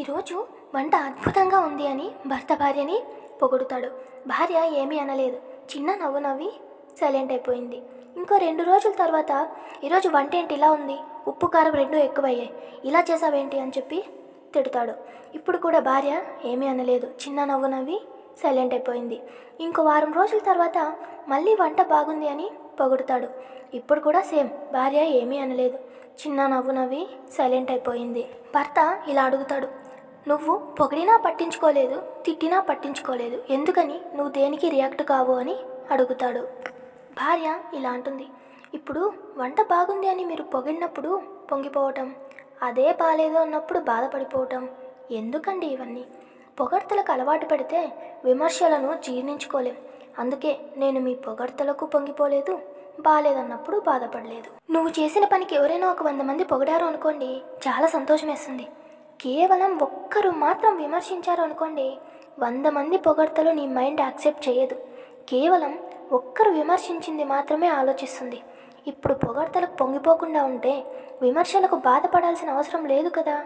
ఈరోజు వంట అద్భుతంగా ఉంది అని భర్త భార్యని పొగుడుతాడు. భార్య ఏమీ అనలేదు, చిన్న నవ్వు నవ్వి సైలెంట్ అయిపోయింది. ఇంకో 2 రోజుల తర్వాత, ఈరోజు వంట ఏంటి ఇలా ఉంది, ఉప్పు కారం 2 ఎక్కువయ్యాయి, ఇలా చేసావేంటి అని చెప్పి తిడతాడు. ఇప్పుడు కూడా భార్య ఏమీ అనలేదు, చిన్న నవ్వు నవ్వి సైలెంట్ అయిపోయింది. ఇంకో వారం రోజుల తర్వాత మళ్ళీ వంట బాగుంది అని పొగుడుతాడు. ఇప్పుడు కూడా సేమ్, భార్య ఏమీ అనలేదు, చిన్న నవ్వు నవ్వి సైలెంట్ అయిపోయింది. భర్త ఇలా అడుగుతాడు, నువ్వు పొగిడినా పట్టించుకోలేదు, తిట్టినా పట్టించుకోలేదు, ఎందుకని నువ్వు దేనికి రియాక్ట్ కావు అని అడుగుతాడు. భార్య ఇలా అంటుంది, ఇప్పుడు వంట బాగుంది అని మీరు పొగిడినప్పుడు పొంగిపోవటం, అదే బాలేదు అన్నప్పుడు బాధపడిపోవటం, ఎందుకండి ఇవన్నీ? పొగడ్తలకు అలవాటు పడితే విమర్శలను జీర్ణించుకోలేం. అందుకే నేను మీ పొగడ్తలకు పొంగిపోలేదు, బాలేదన్నప్పుడు బాధపడలేదు. నువ్వు చేసిన పనికి ఎవరైనా ఒక 100 మంది పొగిడారు అనుకోండి, చాలా సంతోషం వేస్తుంది. కేవలం ఒక్కరు మాత్రం విమర్శించారు అనుకోండి, 100 మంది పొగడ్తలు నీ మైండ్ యాక్సెప్ట్ చేయదు. కేవలం ఒక్కరు విమర్శించింది మాత్రమే ఆలోచిస్తుంది. ఇప్పుడు పొగడ్తలకు పొంగిపోకుండా ఉంటే విమర్శలకు బాధపడాల్సిన అవసరం లేదు కదా.